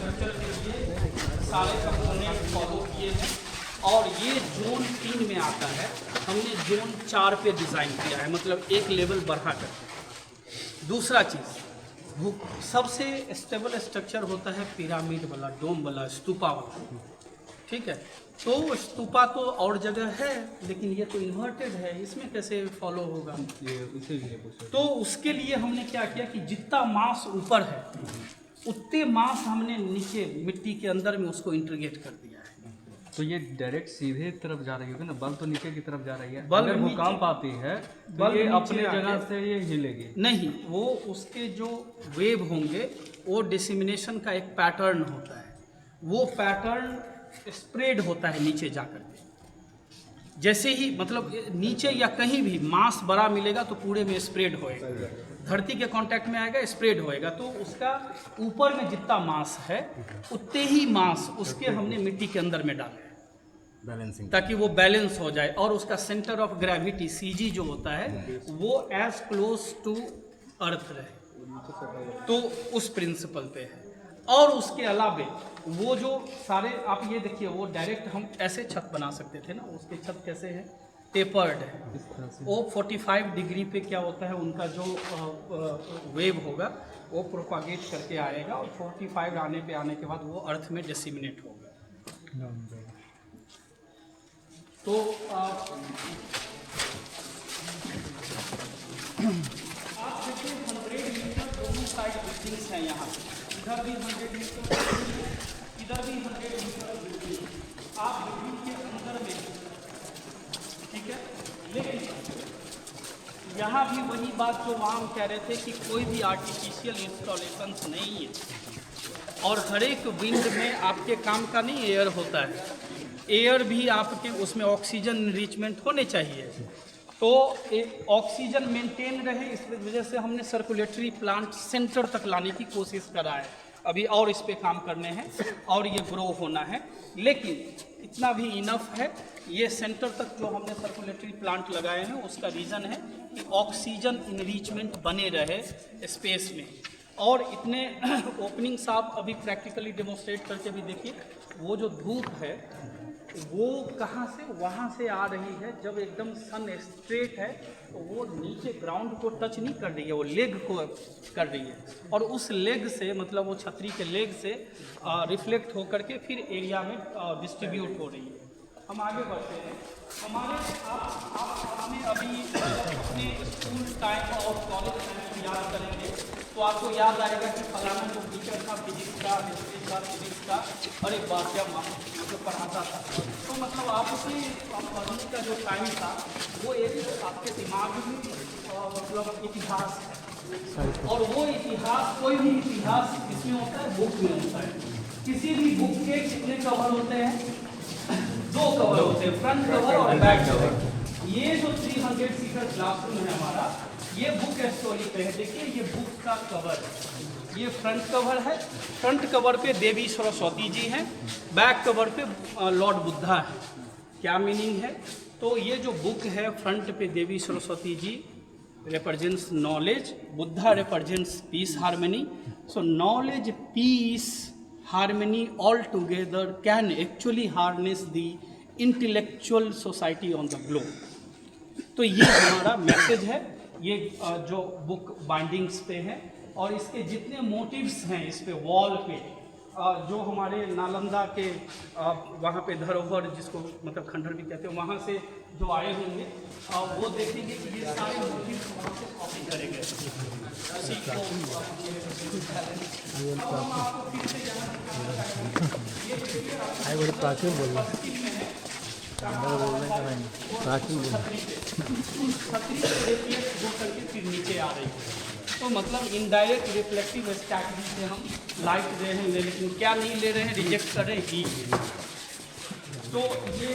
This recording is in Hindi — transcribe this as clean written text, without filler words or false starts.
स्ट्रक्चर के लिए सारे कंपोनेंट फॉलो किए हैं और ये जोन 3 में आता है, हमने जोन 4 पे डिज़ाइन किया है, मतलब एक लेवल बढ़ा कर। दूसरा चीज़, सबसे स्टेबल स्ट्रक्चर होता है पिरामिड वाला, डोम वाला, स्तूपा वाला, ठीक है। तो स्तूपा तो और जगह है, लेकिन ये तो इन्वर्टेड है, इसमें कैसे फॉलो होगा? तो उसके लिए हमने क्या किया कि जितना मास ऊपर है उतने मास हमने नीचे मिट्टी के अंदर में उसको इंटीग्रेट कर दिया है। तो ये डायरेक्ट सीधे तरफ जा रही होगी ना, बल्ब तो नीचे की तरफ जा रही है। बल्ब अगर भूकंप आती है तो ये अपने जगह से ये हिलेगी नहीं, वो उसके जो वेव होंगे वो डिसिमिनेशन का एक पैटर्न होता है, वो पैटर्न स्प्रेड होता है नीचे जाकर के। जैसे ही मतलब नीचे या कहीं भी मास बड़ा मिलेगा तो पूरे में स्प्रेड होएगा, धरती के कांटेक्ट में आएगा, स्प्रेड होएगा। तो उसका ऊपर में जितना मास है उतने ही मास उसके हमने मिट्टी के अंदर में डाला है बैलेंसिंग, ताकि वो बैलेंस हो जाए और उसका सेंटर ऑफ ग्रेविटी CG जो होता है वो एज क्लोज टू अर्थ रहे। तो उस प्रिंसिपल पे है। और उसके अलावे वो जो सारे आप ये देखिए, वो डायरेक्ट हम ऐसे छत बना सकते थे ना, उसके छत कैसे है, टेपर्ड है। वो 45 डिग्री पे क्या होता है, उनका जो वेव होगा वो प्रोपागेट करके आएगा और 45 आने के बाद वो अर्थ में डिसिमिनेट होगा। तो आप देखिए 100 मीटर दोनों साइड बिल्डिंग्स हैं यहाँ, इधर भी 100 मीटर, इधर भी 100 मीटर बिल्डिंग, आप बिल्डिंग के अंदर में, ठीक है। लेकिन यहाँ भी वही बात जो वहाँ हम कह रहे थे कि कोई भी आर्टिफिशियल इंस्टॉलेशंस नहीं है और हर एक विंड में आपके काम का नहीं एयर होता है, एयर भी आपके उसमें ऑक्सीजन इनरिचमेंट होने चाहिए। तो ऑक्सीजन मेंटेन रहे, इस वजह से हमने सर्कुलेटरी प्लांट सेंटर तक लाने की कोशिश करा है अभी, और इस पे काम करने हैं और ये ग्रो होना है। लेकिन इतना भी इनफ है, ये सेंटर तक जो हमने सर्कुलेटरी प्लांट लगाए हैं उसका रीज़न है कि ऑक्सीजन इनरिचमेंट बने रहे स्पेस में। और इतने ओपनिंग्स आप अभी प्रैक्टिकली डेमोस्ट्रेट करके भी देखिए, वो जो धूप है वो कहाँ से, वहाँ से आ रही है। जब एकदम सन स्ट्रेट है तो वो नीचे ग्राउंड को टच नहीं कर रही है, वो लेग को कर रही है और उस लेग से, मतलब वो छतरी के लेग से रिफ्लेक्ट होकर के फिर एरिया में डिस्ट्रीब्यूट हो रही है। हम आगे बढ़ते हैं। हमारे आपने अभी अपने स्कूल टाइम और कॉलेज टाइम याद करेंगे तो आपको याद आएगा कि फलाना जो टीचर था फिजिक्स का, हिस्ट्री का, फिजिक्स का, और एक बार जब जो पढ़ाता था, तो मतलब आपके पढ़ने का जो टाइम था वो एक आपके दिमाग में मतलब इतिहास है। और वो इतिहास, कोई भी इतिहास किसमें होता है, बुक में होता है। किसी भी बुक के कितने कवर होते हैं, 2 कवर होते हैं, फ्रंट कवर और बैक कवर। ये जो 300 सीटर क्लासरूम है हमारा, ये बुक स्टोरी पे है। देखिए ये बुक का कवर, ये फ्रंट कवर है, फ्रंट कवर पे देवी सरस्वती जी हैं, बैक कवर पे लॉर्ड बुद्धा है। क्या मीनिंग है? तो ये जो बुक है, फ्रंट पे देवी Saraswati ji represents knowledge, Buddha represents peace, harmony. So knowledge, peace, harmony all together can actually harness the intellectual society on the globe. तो ये हमारा मैसेज है, ये जो बुक बाइंडिंग्स पे है और इसके जितने मोटिव्स हैं इस पे वॉल पे, जो हमारे नालंदा के वहाँ पे धरोहर, जिसको मतलब खंडहर भी कहते हैं, वहाँ से जो आए होंगे वो देखेंगे कि ये सारे मोटिव्स वहाँ से कॉपी करे गए। उसी को हम आपको फिर से फिर नीचे आ रही है। तो मतलब इनडायरेक्ट रिफ्लेक्टिव स्ट्रैटेजी से हम लाइट दे रहे हैं, लेकिन क्या नहीं ले रहे हैं, रिजेक्ट कर रहे हैं हीट। तो ये